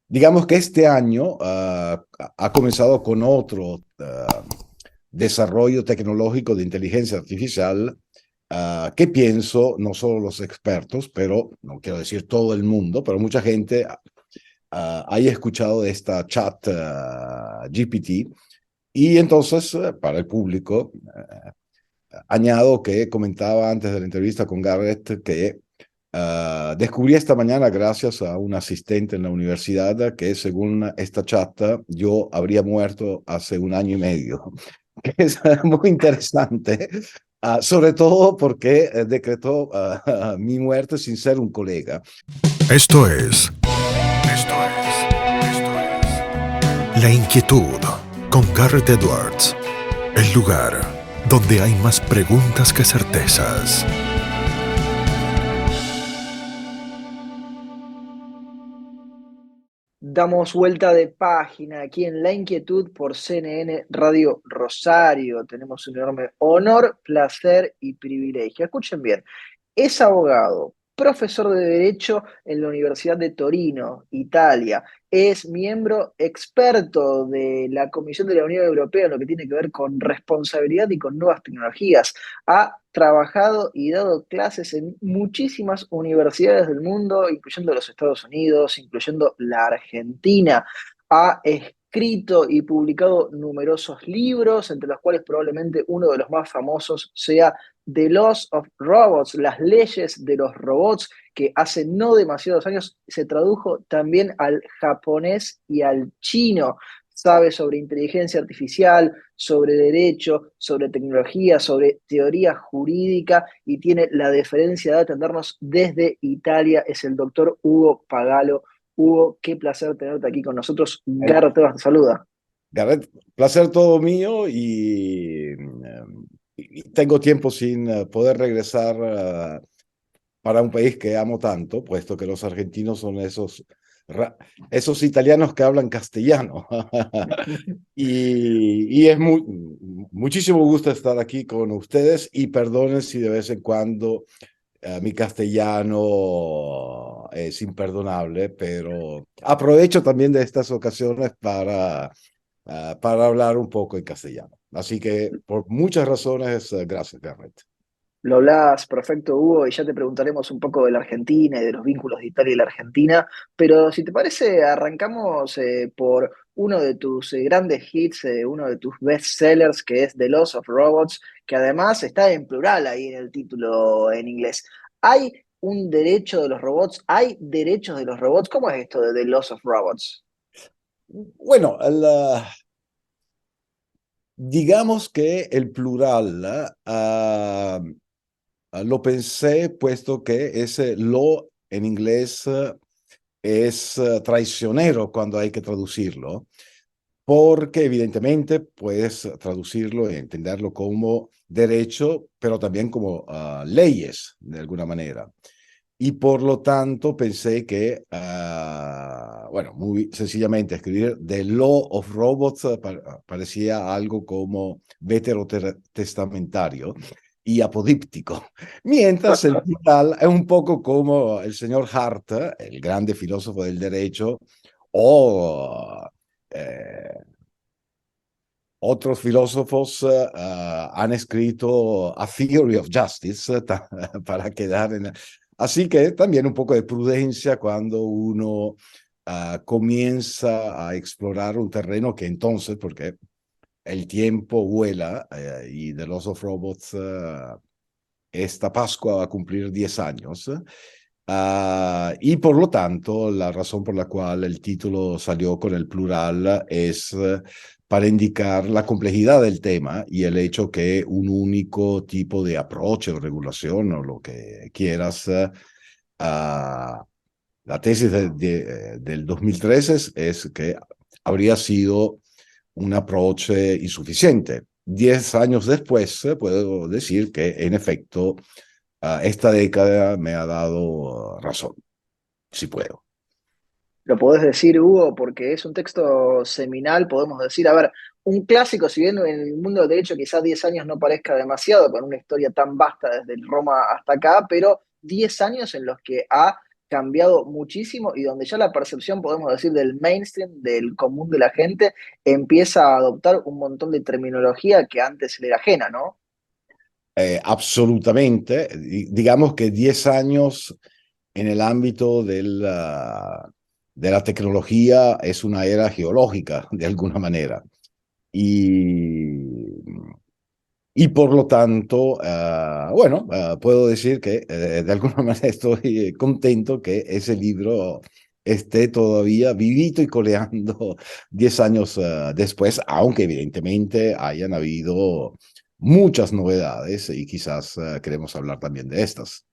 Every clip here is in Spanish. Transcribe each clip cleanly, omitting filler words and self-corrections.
digamos que este año ha comenzado con otro desarrollo tecnológico de inteligencia artificial que pienso, no solo los expertos, pero no quiero decir todo el mundo, pero mucha gente haya escuchado de esta chat GPT. Y entonces, para el público, añado que comentaba antes de la entrevista con Garrett que descubrí esta mañana, gracias a un asistente en la universidad, que según esta chata yo habría muerto hace un año y medio, que es muy interesante, sobre todo porque decretó mi muerte sin ser un colega. La Inquietud con Garrett Edwards, el lugar donde hay más preguntas que certezas. Damos vuelta de página aquí en La Inquietud por CNN Radio Rosario. Tenemos un enorme honor, placer y privilegio. Escuchen bien, es abogado, profesor de Derecho en la Universidad de Torino, Italia. Es miembro experto de la Comisión de la Unión Europea en lo que tiene que ver con responsabilidad y con nuevas tecnologías. Ha trabajado y dado clases en muchísimas universidades del mundo, incluyendo los Estados Unidos, incluyendo la Argentina. Ha escrito y publicado numerosos libros, entre los cuales probablemente uno de los más famosos sea The Laws of Robots, las leyes de los robots, que hace no demasiados años se tradujo también al japonés y al chino. Sabe sobre inteligencia artificial, sobre derecho, sobre tecnología, sobre teoría jurídica y tiene la deferencia de atendernos desde Italia. Es el doctor Hugo Pagalo. Hugo, qué placer tenerte aquí con nosotros. Eh, Garra te saluda. Garrett, placer todo mío y tengo tiempo sin poder regresar para un país que amo tanto, puesto que los argentinos son esos italianos que hablan castellano. Y es muchísimo gusto estar aquí con ustedes y perdonen si de vez en cuando mi castellano es imperdonable, pero aprovecho también de estas ocasiones para hablar un poco en castellano. Así que por muchas razones, gracias, Garrett. Lo hablas perfecto, Hugo, y ya te preguntaremos un poco de la Argentina y de los vínculos de Italia y la Argentina, pero si te parece, arrancamos por uno de tus grandes hits, uno de tus bestsellers, que es The Laws of Robots, que además está en plural ahí en el título en inglés. ¿Hay un derecho de los robots? ¿Hay derechos de los robots? ¿Cómo es esto de The Laws of Robots? Bueno, digamos que el plural lo pensé puesto que ese lo en inglés es traicionero cuando hay que traducirlo, porque evidentemente puedes traducirlo y entenderlo como derecho, pero también como leyes, de alguna manera. Y por lo tanto pensé que, bueno, muy sencillamente escribir The Law of Robots parecía algo como veterotestamentario y apodíptico. Mientras el plural es un poco como el señor Hart, el grande filósofo del derecho, o otros filósofos han escrito A Theory of Justice para quedar en... Así que también un poco de prudencia cuando uno comienza a explorar un terreno que entonces, porque el tiempo vuela y The Lost of Robots esta Pascua va a cumplir 10 años. Y por lo tanto, la razón por la cual el título salió con el plural es para indicar la complejidad del tema y el hecho que un único tipo de approach o regulación o lo que quieras, uh, la tesis del 2013 es que habría sido un approach insuficiente. 10 años después, puedo decir que en efecto esta década me ha dado razón, si puedo. Lo podés decir, Hugo, porque es un texto seminal, podemos decir, a ver, un clásico, si bien en el mundo del derecho quizás 10 años no parezca demasiado, con una historia tan vasta desde el Roma hasta acá, pero 10 años en los que ha cambiado muchísimo y donde ya la percepción, podemos decir, del mainstream, del común de la gente, empieza a adoptar un montón de terminología que antes le era ajena, ¿no? Absolutamente. Digamos que 10 años en el ámbito de la tecnología es una era geológica, de alguna manera. Y, y por lo tanto, bueno, puedo decir que de alguna manera estoy contento que ese libro esté todavía vivito y coleando 10 años después, aunque evidentemente hayan habido muchas novedades y quizás queremos hablar también de estas.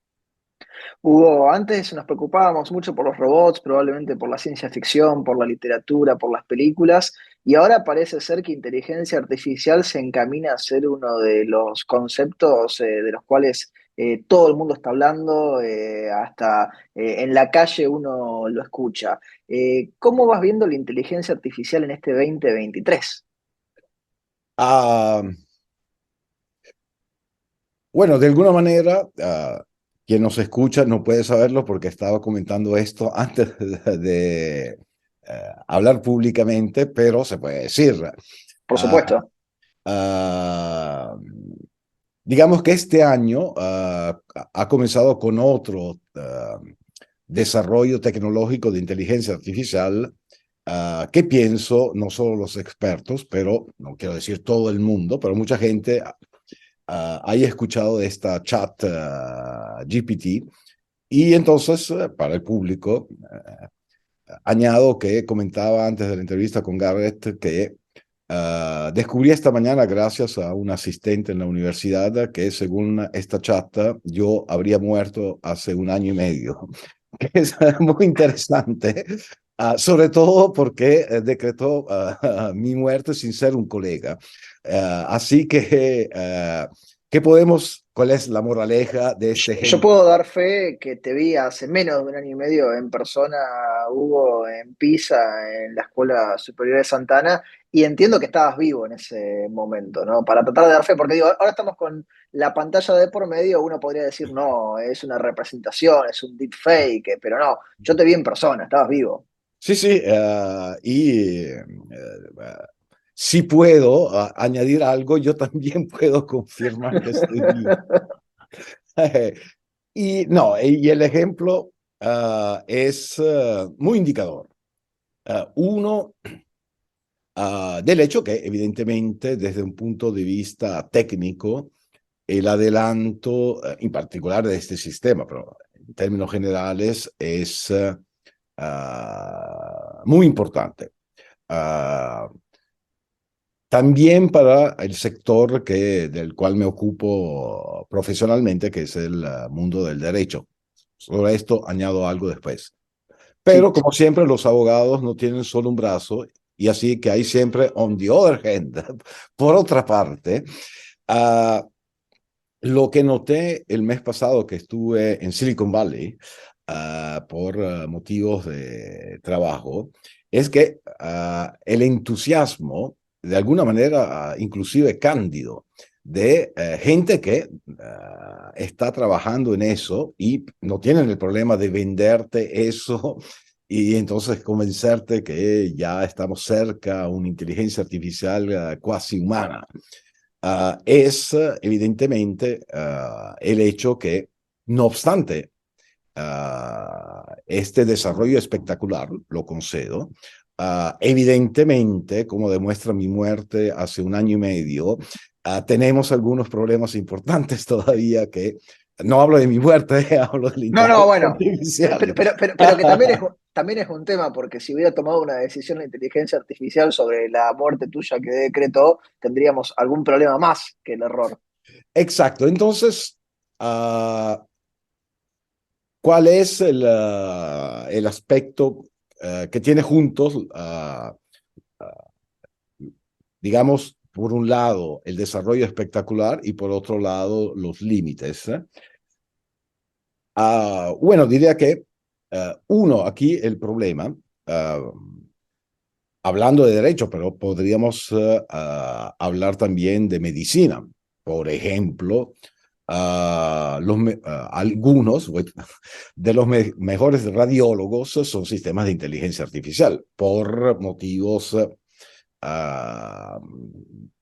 Hugo, antes nos preocupábamos mucho por los robots, probablemente por la ciencia ficción, por la literatura, por las películas, y ahora parece ser que inteligencia artificial se encamina a ser uno de los conceptos de los cuales todo el mundo está hablando, hasta en la calle uno lo escucha. ¿Cómo vas viendo la inteligencia artificial en este 2023? Ah, bueno, de alguna manera, quien nos escucha no puede saberlo porque estaba comentando esto antes de hablar públicamente, pero se puede decir. Por Ah, supuesto. ah, digamos que este año ha comenzado con otro desarrollo tecnológico de inteligencia artificial que pienso, no solo los expertos, pero no quiero decir todo el mundo, pero mucha gente haya escuchado de esta chat GPT y entonces para el público añado que comentaba antes de la entrevista con Garrett que descubrí esta mañana gracias a un asistente en la universidad que según esta chat yo habría muerto hace un año y medio, que es muy interesante. Sobre todo porque decretó mi muerte sin ser un colega. Así que, ¿qué podemos, cuál es la moraleja de este Yo ejemplo? puedo dar fe que te vi hace menos de un año y medio en persona, Hugo, en Pisa, en la Escuela Superior de Santana, y entiendo que estabas vivo en ese momento, ¿no? Para tratar de dar fe, porque digo, ahora estamos con la pantalla de por medio, uno podría decir, no, es una representación, es un deepfake, pero no, yo te vi en persona, estabas vivo. Sí, sí, si puedo añadir algo, yo también puedo confirmar que estoy vivo. Y no, y el ejemplo es muy indicador. Uno, del hecho que evidentemente desde un punto de vista técnico, el adelanto, en particular de este sistema, pero en términos generales, es muy importante. Uh, También para el sector del cual me ocupo profesionalmente, que es el mundo del derecho. Sobre esto añado algo después. Pero Sí, como siempre, los abogados no tienen solo un brazo y así que hay siempre, on the other hand, por otra parte, uh, lo que noté el mes pasado que estuve en Silicon Valley por motivos de trabajo, es que el entusiasmo, de alguna manera inclusive cándido, de gente que está trabajando en eso y no tienen el problema de venderte eso y entonces convencerte que ya estamos cerca a una inteligencia artificial cuasi humana. Es evidentemente el hecho que, no obstante, este desarrollo espectacular, lo concedo, evidentemente, como demuestra mi muerte hace un año y medio, tenemos algunos problemas importantes todavía que, no hablo de mi muerte, hablo de la no, no, inteligencia bueno, artificial. pero que también es un tema, porque si hubiera tomado una decisión la inteligencia artificial sobre la muerte tuya que decretó, tendríamos algún problema más que el error. Exacto, entonces, ¿cuál es el aspecto que tiene juntos, digamos, por un lado, el desarrollo espectacular y por otro lado, los límites? Bueno, diría que uno, aquí el problema, hablando de derecho, pero podríamos hablar también de medicina. Por ejemplo, algunos de los mejores radiólogos son sistemas de inteligencia artificial por motivos uh,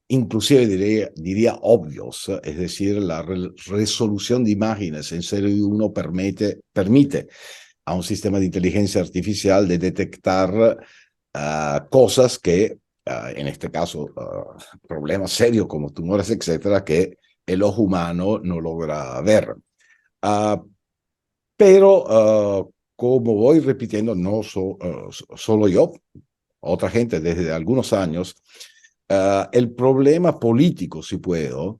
inclusive diría obvios, es decir, la resolución de imágenes en serie 1 permite a un sistema de inteligencia artificial de detectar cosas que, en este caso, problemas serios como tumores, etcétera, que el ojo humano no logra ver. Pero, como voy repitiendo, no solo yo, otra gente desde algunos años, el problema político, si puedo,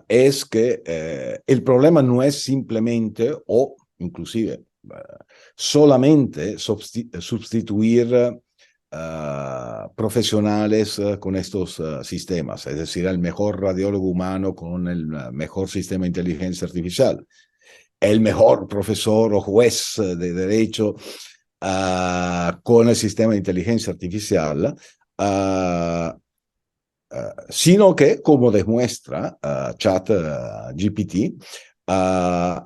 es que el problema no es simplemente o inclusive solamente sustituir profesionales con estos sistemas, es decir, el mejor radiólogo humano con el mejor sistema de inteligencia artificial, el mejor profesor o juez de derecho con el sistema de inteligencia artificial, sino que, como demuestra ChatGPT,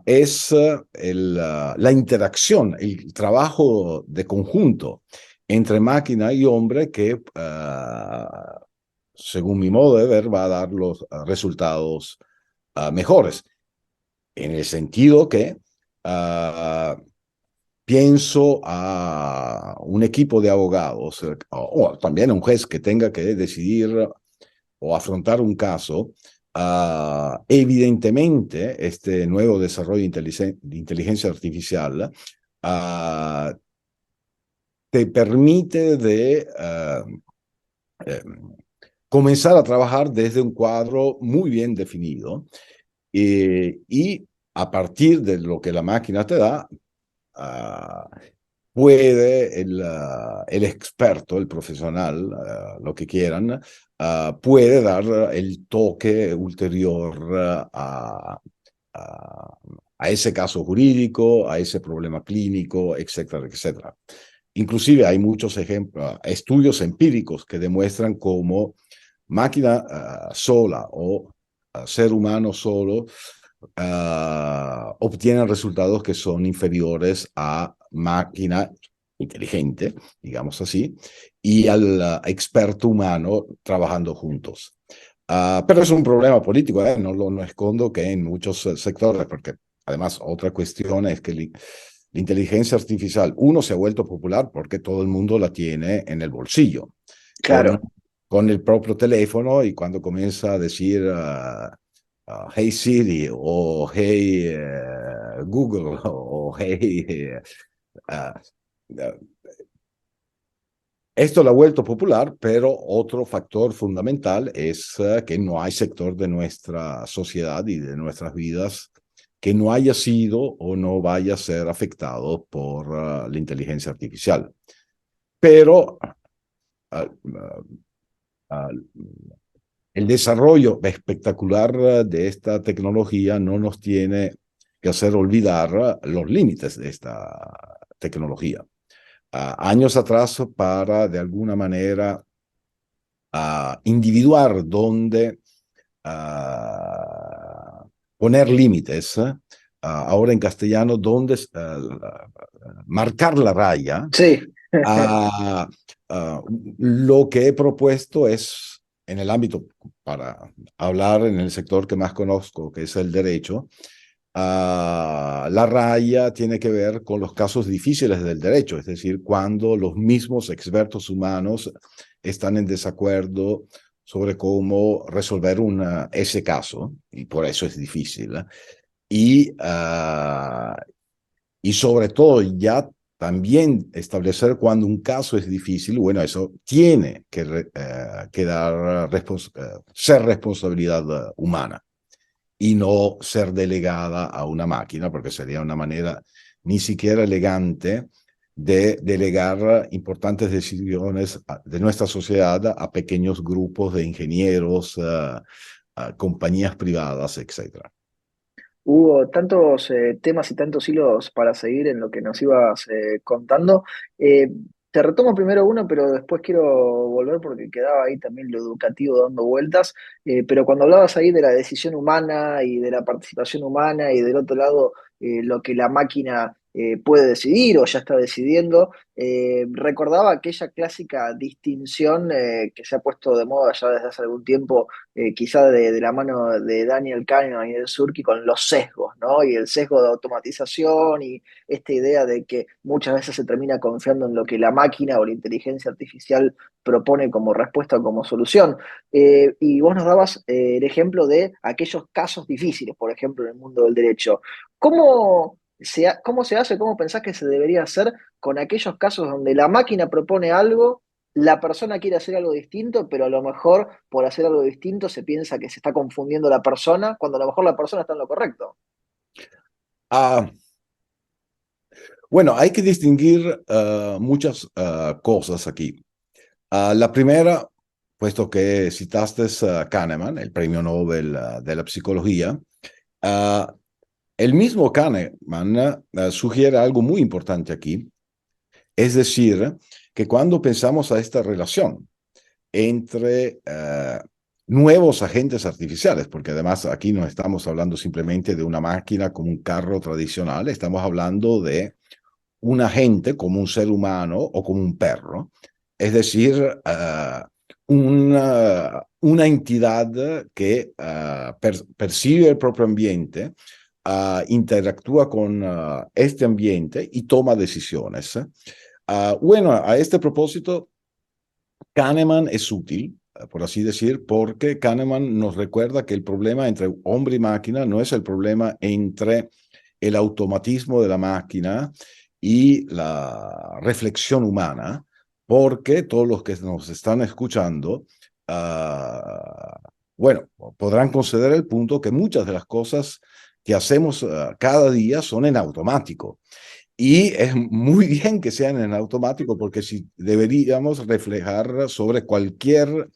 es la interacción, el trabajo de conjunto entre máquina y hombre que, según mi modo de ver, va a dar los resultados mejores. En el sentido que pienso a un equipo de abogados o también a un juez que tenga que decidir o afrontar un caso, evidentemente este nuevo desarrollo de inteligencia artificial te permite de comenzar a trabajar desde un cuadro muy bien definido y a partir de lo que la máquina te da, puede el experto, el profesional, lo que quieran, puede dar el toque ulterior a ese caso jurídico, a ese problema clínico, etcétera, etcétera. Inclusive hay muchos ejemplos, estudios empíricos que demuestran cómo máquina sola o ser humano solo obtienen resultados que son inferiores a máquina inteligente, digamos así, y al experto humano trabajando juntos. Pero es un problema político, no escondo que en muchos sectores, porque además otra cuestión es que la inteligencia artificial, uno, se ha vuelto popular porque todo el mundo la tiene en el bolsillo, Claro. con el propio teléfono, y cuando comienza a decir Hey Siri o Hey Google o Hey... esto lo ha vuelto popular, pero otro factor fundamental es que no hay sector de nuestra sociedad y de nuestras vidas que no haya sido o no vaya a ser afectado por la inteligencia artificial. Pero el desarrollo espectacular de esta tecnología no nos tiene que hacer olvidar los límites de esta tecnología. Años atrás, para de alguna manera individuar dónde poner límites, ahora en castellano, dónde marcar la raya, Sí. lo que he propuesto es, en el ámbito, para hablar en el sector que más conozco, que es el derecho, la raya tiene que ver con los casos difíciles del derecho, es decir, cuando los mismos expertos humanos están en desacuerdo sobre cómo resolver ese caso, y por eso es difícil. Y, y sobre todo ya también establecer cuando un caso es difícil, bueno, eso tiene que ser responsabilidad humana y no ser delegada a una máquina, porque sería una manera ni siquiera elegante de delegar importantes decisiones de nuestra sociedad a pequeños grupos de ingenieros, a compañías privadas, etcétera. Hubo tantos temas y tantos hilos para seguir en lo que nos ibas contando. Eh, Te retomo primero uno, pero después quiero volver porque quedaba ahí también lo educativo dando vueltas. Pero cuando hablabas ahí de la decisión humana y de la participación humana y del otro lado lo que la máquina puede decidir o ya está decidiendo, recordaba aquella clásica distinción que se ha puesto de moda ya desde hace algún tiempo, quizá de la mano de Daniel Kahneman y del Surkey con los sesgos, ¿no? Y el sesgo de automatización y esta idea de que muchas veces se termina confiando en lo que la máquina o la inteligencia artificial propone como respuesta o como solución. Y vos nos dabas el ejemplo de aquellos casos difíciles, por ejemplo, en el mundo del derecho. ¿Cómo se hace, cómo pensás que se debería hacer con aquellos casos donde la máquina propone algo, la persona quiere hacer algo distinto, pero a lo mejor por hacer algo distinto se piensa que se está confundiendo la persona, cuando a lo mejor la persona está en lo correcto? Ah, bueno, hay que distinguir muchas cosas aquí. La primera, puesto que citaste a Kahneman, el premio Nobel de la psicología, ah, el mismo Kahneman sugiere algo muy importante aquí, es decir, que cuando pensamos a esta relación entre nuevos agentes artificiales, porque además aquí no estamos hablando simplemente de una máquina como un carro tradicional, estamos hablando de un agente como un ser humano o como un perro, es decir, una entidad que percibe el propio ambiente, interactúa con este ambiente y toma decisiones. Bueno, a este propósito, Kahneman es útil, por así decir, porque Kahneman nos recuerda que el problema entre hombre y máquina no es el problema entre el automatismo de la máquina y la reflexión humana, porque todos los que nos están escuchando, bueno, podrán conceder el punto que muchas de las cosas que hacemos cada día son en automático. Y es muy bien que sean en automático porque si deberíamos reflejar sobre cualquier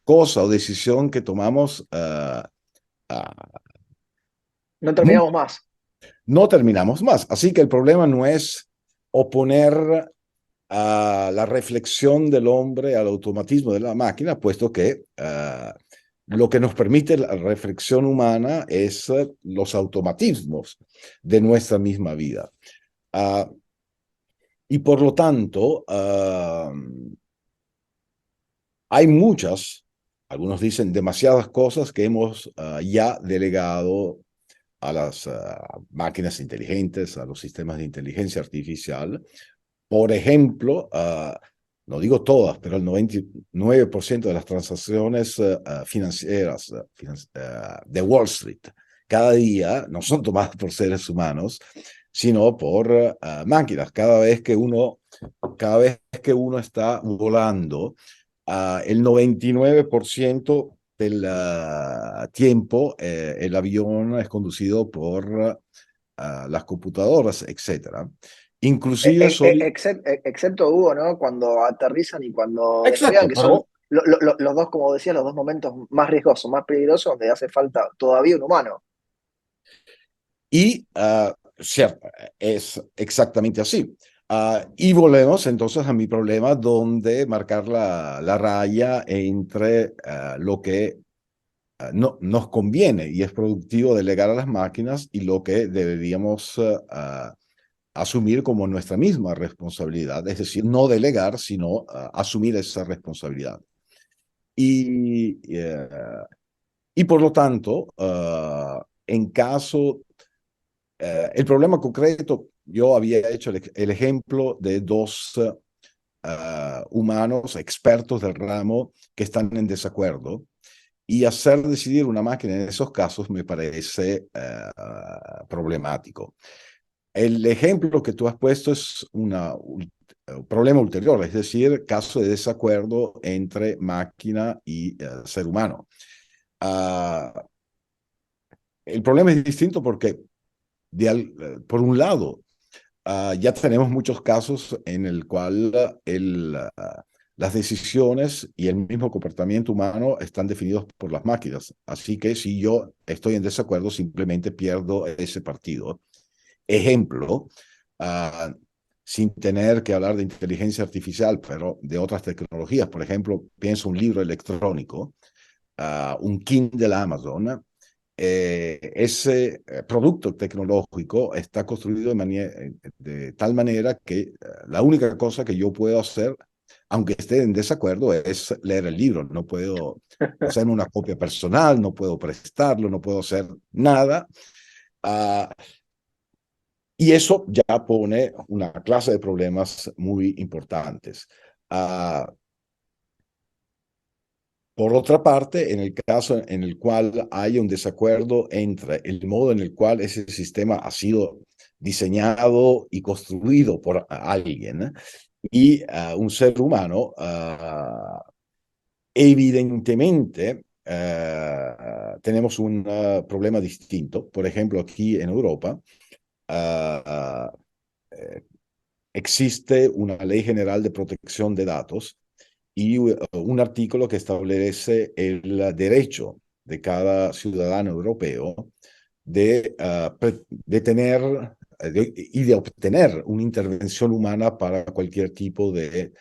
cosa o decisión que tomamos, No terminamos más. no terminamos más. Así que el problema no es oponer a la reflexión del hombre al automatismo de la máquina, puesto que lo que nos permite la reflexión humana es los automatismos de nuestra misma vida. Uh, y por lo tanto, hay muchas, algunos dicen demasiadas cosas que hemos ya delegado a las máquinas inteligentes, a los sistemas de inteligencia artificial. Por ejemplo, no digo todas, pero el 99% de las transacciones financieras de Wall Street cada día no son tomadas por seres humanos, sino por máquinas. Cada vez que uno está volando, el 99% del tiempo el avión es conducido por las computadoras, etcétera. Inclusive soy... Excepto Hugo, ¿no? Cuando aterrizan y cuando despegan, Exacto, que son pero... los dos, como decías, los dos momentos más riesgosos, más peligrosos, donde hace falta todavía un humano. Y, cierto, es exactamente así. Y volvemos entonces a mi problema donde marcar la raya entre lo que no, nos conviene y es productivo delegar a las máquinas y lo que deberíamos asumir como nuestra misma responsabilidad, es decir, no delegar, sino asumir esa responsabilidad. Y, y por lo tanto, en caso, el problema concreto, yo había hecho el ejemplo de dos humanos expertos del ramo que están en desacuerdo. Y hacer decidir una máquina en esos casos me parece problemático. El ejemplo que tú has puesto es un problema ulterior, es decir, caso de desacuerdo entre máquina y ser humano. Uh, el problema es distinto porque, por un lado, ya tenemos muchos casos en el cual las decisiones y el mismo comportamiento humano están definidos por las máquinas. Así que si yo estoy en desacuerdo, simplemente pierdo ese partido. Ejemplo, uh, sin tener que hablar de inteligencia artificial, pero de otras tecnologías. Por ejemplo, pienso un libro electrónico, un Kindle Amazon. Ese producto tecnológico está construido de tal manera que la única cosa que yo puedo hacer, aunque esté en desacuerdo, es leer el libro. No puedo hacerme una copia personal, no puedo prestarlo, no puedo hacer nada. Uh, y eso ya pone una clase de problemas muy importantes. Por otra parte, en el caso en el cual hay un desacuerdo entre el modo en el cual ese sistema ha sido diseñado y construido por alguien y un ser humano, evidentemente tenemos un problema distinto. Por ejemplo, aquí en Europa existe una ley general de protección de datos y un artículo que establece el derecho de cada ciudadano europeo de tener y de obtener una intervención humana para cualquier tipo de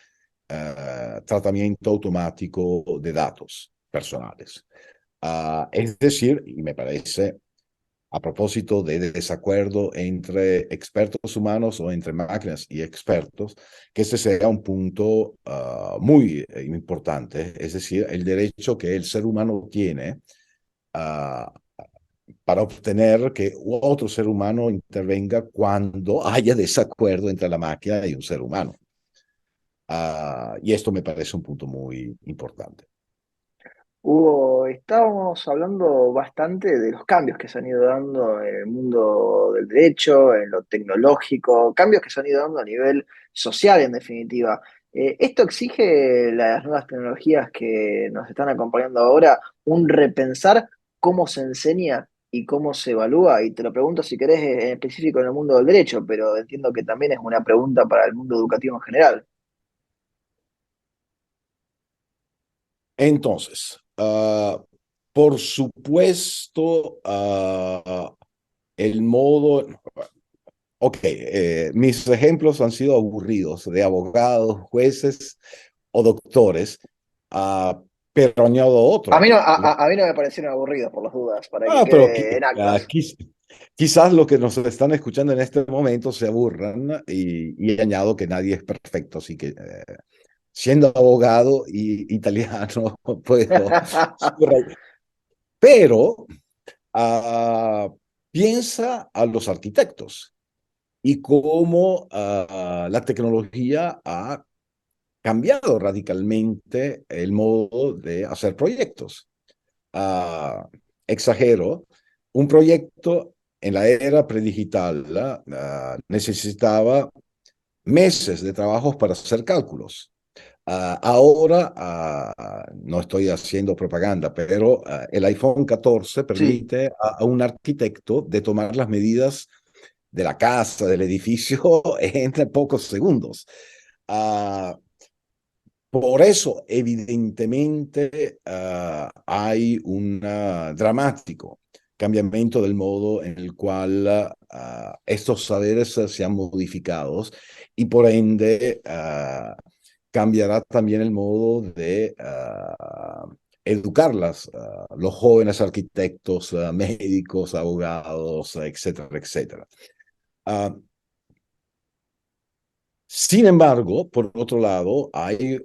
tratamiento automático de datos personales. Es decir, y me parece a propósito de desacuerdo entre expertos humanos o entre máquinas y expertos, que ese sea un punto muy importante, es decir, el derecho que el ser humano tiene uh, para obtener que otro ser humano intervenga cuando haya desacuerdo entre la máquina y un ser humano. Y esto me parece un punto muy importante. Hugo, estábamos hablando bastante de los cambios que se han ido dando en el mundo del derecho, en lo tecnológico, cambios que se han ido dando a nivel social, en definitiva. ¿Esto exige las nuevas tecnologías que nos están acompañando ahora, un repensar cómo se enseña y cómo se evalúa? Y te lo pregunto si querés en específico en el mundo del derecho, pero entiendo que también es una pregunta para el mundo educativo en general. Entonces, por supuesto, el modo, ok, mis ejemplos han sido aburridos de abogados, jueces o doctores, pero añado A mí no, otros. a mí no me parecieron aburridos por las dudas, para que Pero quede en actas. quizás los que nos están escuchando en este momento se aburran y añado que nadie es perfecto, así que siendo abogado y italiano puedo subrayar. Pero piensa a los arquitectos y cómo la tecnología ha cambiado radicalmente el modo de hacer proyectos. Ah, exagero, un proyecto en la era predigital necesitaba meses de trabajos para hacer cálculos. Ahora, no estoy haciendo propaganda, pero el iPhone 14 Sí. permite a un arquitecto de tomar las medidas de la casa, del edificio, en pocos segundos. Uh, por eso, evidentemente, hay un dramático cambiamiento del modo en el cual estos saberes se han modificado y por ende cambiará también el modo de educar los jóvenes arquitectos, médicos, abogados, etcétera, etcétera. Uh, Sin embargo, por otro lado, hay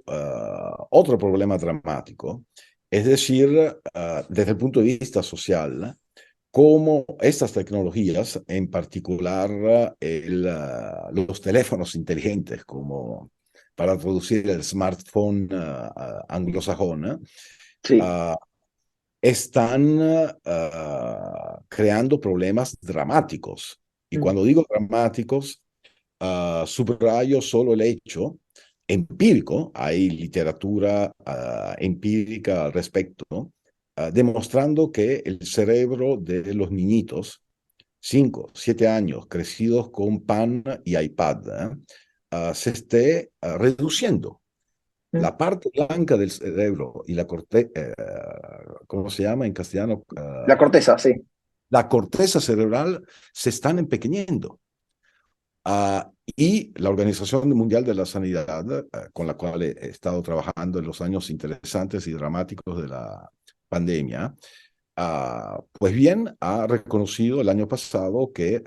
otro problema dramático, es decir, desde el punto de vista social, cómo estas tecnologías, en particular los teléfonos inteligentes, como para traducir el smartphone anglosajón, Sí. uh, están creando problemas dramáticos. Y Mm. cuando digo dramáticos, subrayo solo el hecho empírico, hay literatura empírica al respecto, demostrando que el cerebro de los niñitos, 5, 7 años, crecidos con pan y iPad, se esté reduciendo. Mm. La parte blanca del cerebro y la corteza, ¿cómo se llama en castellano? La corteza, sí. La corteza cerebral se están empequeñando. Y la Organización Mundial de la Sanidad, con la cual he estado trabajando en los años interesantes y dramáticos de la pandemia, pues bien, ha reconocido el año pasado que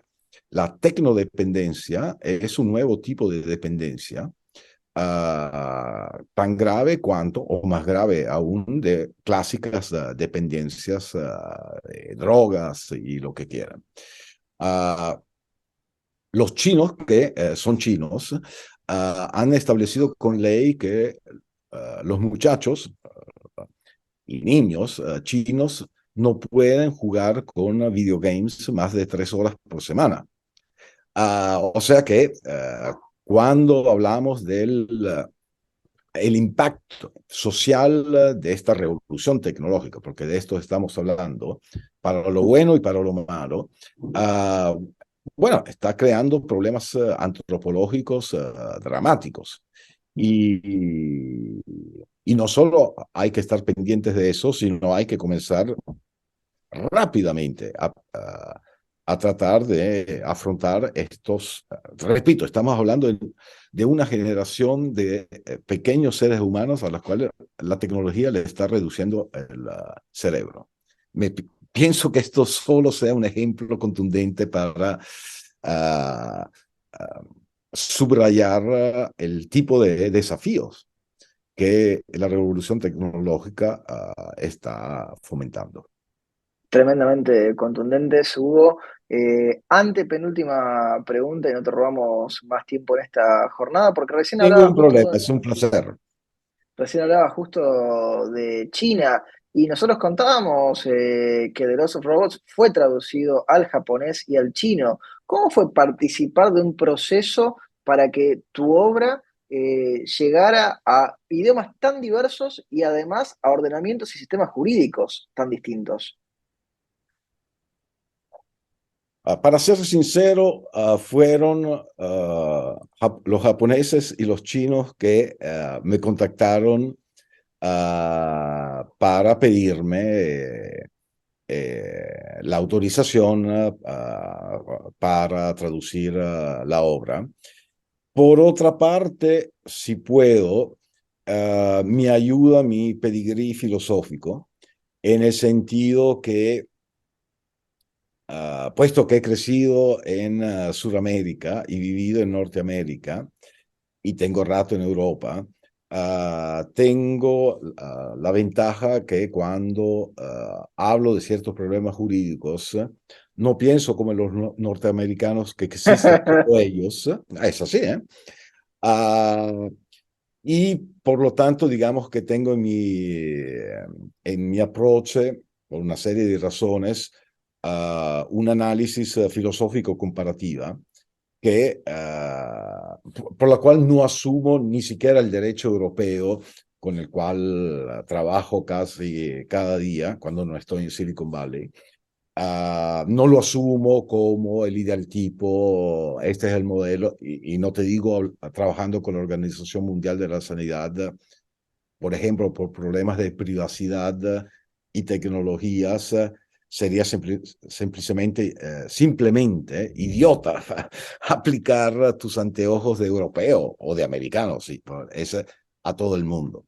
la tecnodependencia es un nuevo tipo de dependencia, tan grave cuanto, o más grave aún, de clásicas dependencias, de drogas y lo que quieran. Uh, los chinos, que son chinos, han establecido con ley que los muchachos y niños chinos no pueden jugar con videogames más de 3 horas por semana. O sea que cuando hablamos del el impacto social de esta revolución tecnológica, porque de esto estamos hablando, para lo bueno y para lo malo, bueno, está creando problemas antropológicos dramáticos. Y, y no solo hay que estar pendientes de eso, sino hay que comenzar rápidamente a tratar de afrontar estos, repito, estamos hablando de una generación de pequeños seres humanos a los cuales la tecnología le está reduciendo el cerebro. Pienso que esto solo sea un ejemplo contundente para subrayar el tipo de desafíos que la revolución tecnológica está fomentando. Tremendamente contundentes, Hugo. Antepenúltima pregunta y no te robamos más tiempo en esta jornada, porque Ningún problema, es un placer. recién hablaba justo de China y nosotros contábamos que The Lost of Robots fue traducido al japonés y al chino. ¿Cómo fue participar de un proceso para que tu obra llegara a idiomas tan diversos y además a ordenamientos y sistemas jurídicos tan distintos? Para ser sincero, fueron los japoneses y los chinos que me contactaron para pedirme la autorización para traducir la obra. Por otra parte, si puedo, me ayuda mi pedigrí filosófico en el sentido que puesto que he crecido en Sudamérica y vivido en Norteamérica y tengo rato en Europa, tengo la ventaja que cuando hablo de ciertos problemas jurídicos, no pienso como los norteamericanos que existen solo ellos. Es así, ¿eh? Uh, y por lo tanto, digamos que tengo en mi approach, por una serie de razones, un análisis filosófico comparativa que, por la cual no asumo ni siquiera el derecho europeo con el cual trabajo casi cada día cuando no estoy en Silicon Valley. No lo asumo como el ideal tipo, este es el modelo, y no te digo trabajando con la Organización Mundial de la Sanidad, por ejemplo, por problemas de privacidad y tecnologías, sería simplemente idiota aplicar tus anteojos de europeo o de americano, sí, es a todo el mundo.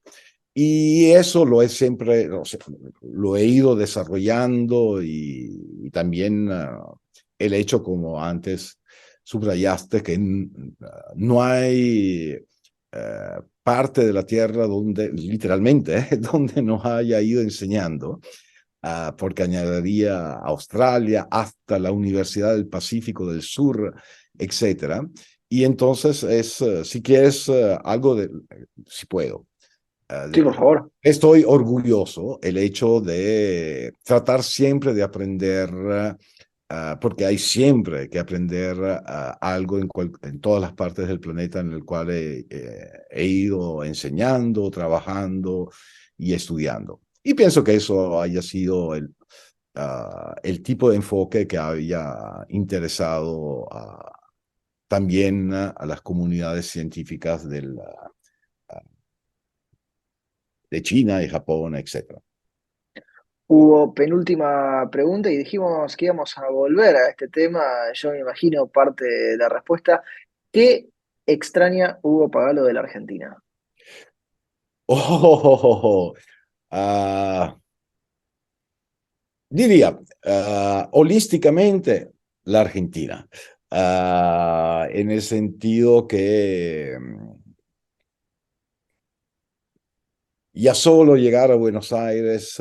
Y eso lo he siempre, lo he ido desarrollando y también el hecho, como antes subrayaste, que no hay parte de la Tierra donde, literalmente, donde nos haya ido enseñando, porque añadiría Australia hasta la Universidad del Pacífico del Sur, etcétera. Y entonces es, si quieres, algo de, si puedo. Sí, por favor. Estoy orgulloso el hecho de tratar siempre de aprender, porque hay siempre que aprender algo en todas las partes del planeta en el cual he ido enseñando, trabajando y estudiando. Y pienso que eso haya sido el tipo de enfoque que había interesado también a las comunidades científicas de China y Japón, etcétera. Hubo penúltima pregunta y dijimos que íbamos a volver a este tema. Yo me imagino parte de la respuesta. ¿Qué extraña Hugo Pagalo de la Argentina? Oh, ah, diría, holísticamente, la Argentina. En el sentido que ya solo llegar a Buenos Aires,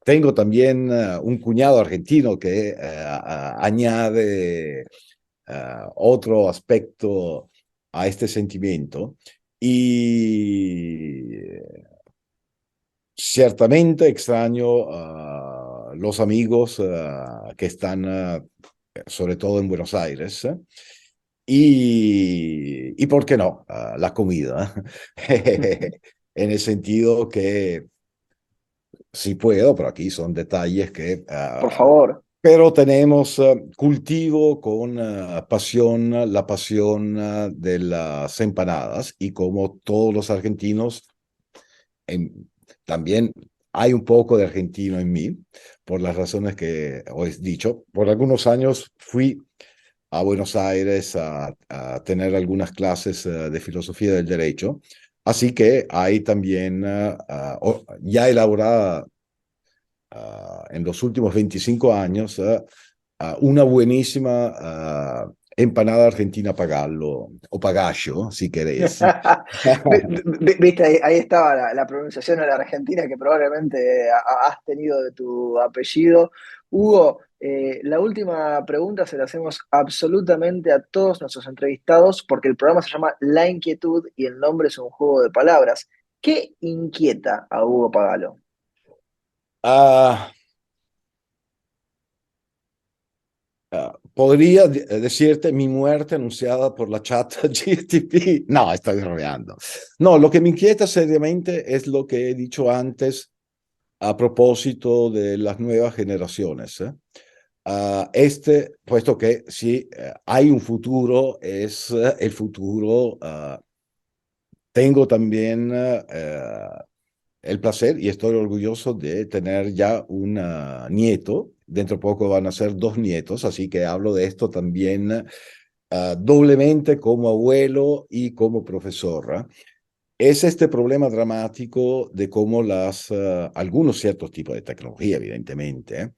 tengo también un cuñado argentino que añade otro aspecto a este sentimiento y ciertamente extraño a los amigos que están sobre todo en Buenos Aires. Y ¿por qué no? La comida. En el sentido que sí puedo, pero aquí son detalles que... Por favor. pero tenemos cultivo con pasión, la pasión de las empanadas y como todos los argentinos, también hay un poco de argentino en mí, por las razones que os he dicho. Por algunos años fui a Buenos Aires a tener algunas clases de filosofía del derecho, así que hay también ya elaborada en los últimos 25 años una buenísima empanada argentina pagallo o pagallo, si queréis. Viste, ahí estaba la pronunciación a la Argentina que probablemente has tenido de tu apellido. Hugo, la última pregunta se la hacemos absolutamente a todos nuestros entrevistados porque el programa se llama La Inquietud y el nombre es un juego de palabras. ¿Qué inquieta a Hugo Pagalo? Ah, podría decirte mi muerte anunciada por la chat GTP. No, estoy rodeando. No, lo que me inquieta seriamente es lo que he dicho antes a propósito de las nuevas generaciones. Puesto que si hay un futuro, es el futuro. Tengo también el placer y estoy orgulloso de tener ya un nieto. Dentro de poco van a ser dos nietos, así que hablo de esto también doblemente como abuelo y como profesor. Es este problema dramático de cómo algunos ciertos tipos de tecnología, evidentemente,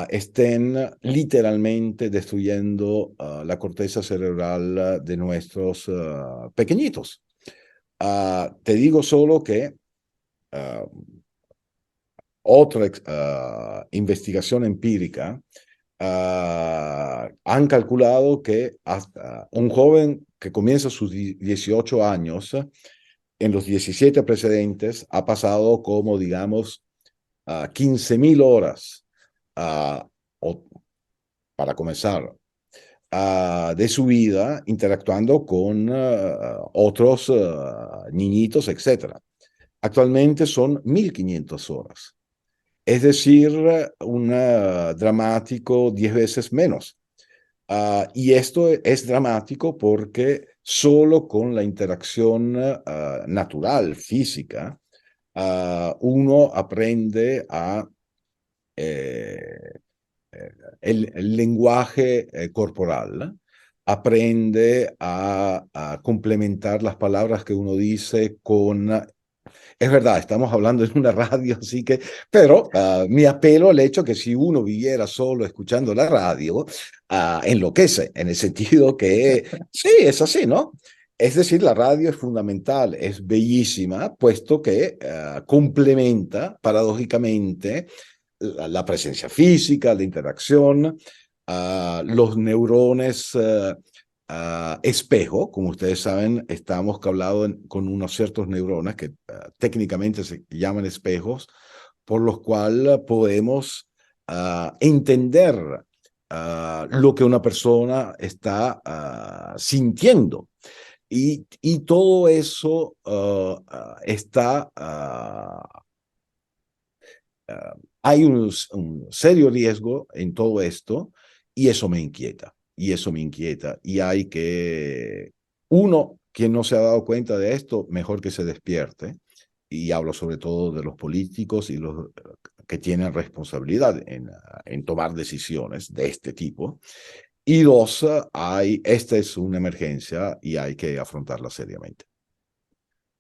estén literalmente destruyendo la corteza cerebral de nuestros pequeñitos. Te digo solo que uh, otra investigación empírica han calculado que hasta un joven que comienza sus 18 años, en los 17 precedentes, ha pasado como, digamos, 15.000 horas, uh, o, para comenzar, de su vida interactuando con otros niñitos, etcétera. Actualmente son 1.500 horas. Es decir, un dramático 10 veces menos. Y esto es dramático porque solo con la interacción natural, física, uno aprende eh, el lenguaje corporal, aprende a complementar las palabras que uno dice con es verdad, estamos hablando en una radio, así que, pero me apelo al hecho que si uno viviera solo escuchando la radio, enloquece, en el sentido que sí, es así, ¿no? Es decir, la radio es fundamental, es bellísima, puesto que complementa paradójicamente la presencia física, la interacción, los neurones espejo, como ustedes saben, estamos cablados con unos ciertos neuronas que técnicamente se llaman espejos, por los cuales podemos entender lo que una persona está sintiendo. Y todo eso está hay un serio riesgo en todo esto y eso me inquieta, y eso me inquieta. Y hay que, uno, quien no se ha dado cuenta de esto, mejor que se despierte. Y hablo sobre todo de los políticos y los que tienen responsabilidad en tomar decisiones de este tipo. Y dos, esta es una emergencia y hay que afrontarla seriamente.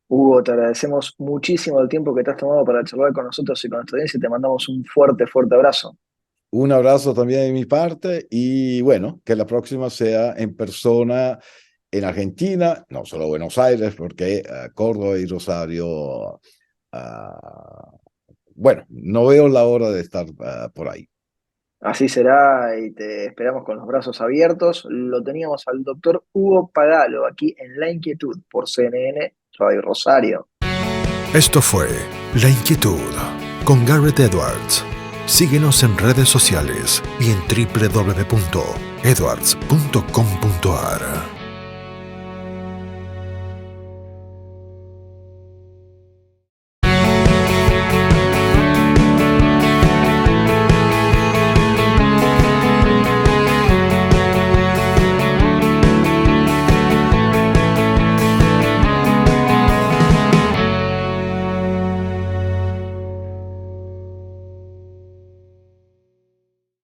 Hugo, te agradecemos muchísimo el tiempo que te has tomado para charlar con nosotros y con nuestra audiencia y te mandamos un fuerte, fuerte abrazo. Un abrazo también de mi parte y bueno, que la próxima sea en persona en Argentina, no solo Buenos Aires, porque Córdoba y Rosario, bueno, no veo la hora de estar por ahí. Así será y te esperamos con los brazos abiertos. Lo teníamos al doctor Hugo Pagalo aquí en La Inquietud por CNN Radio Rosario. Esto fue La Inquietud con Garrett Edwards. Síguenos en redes sociales y en www.edwards.com.ar.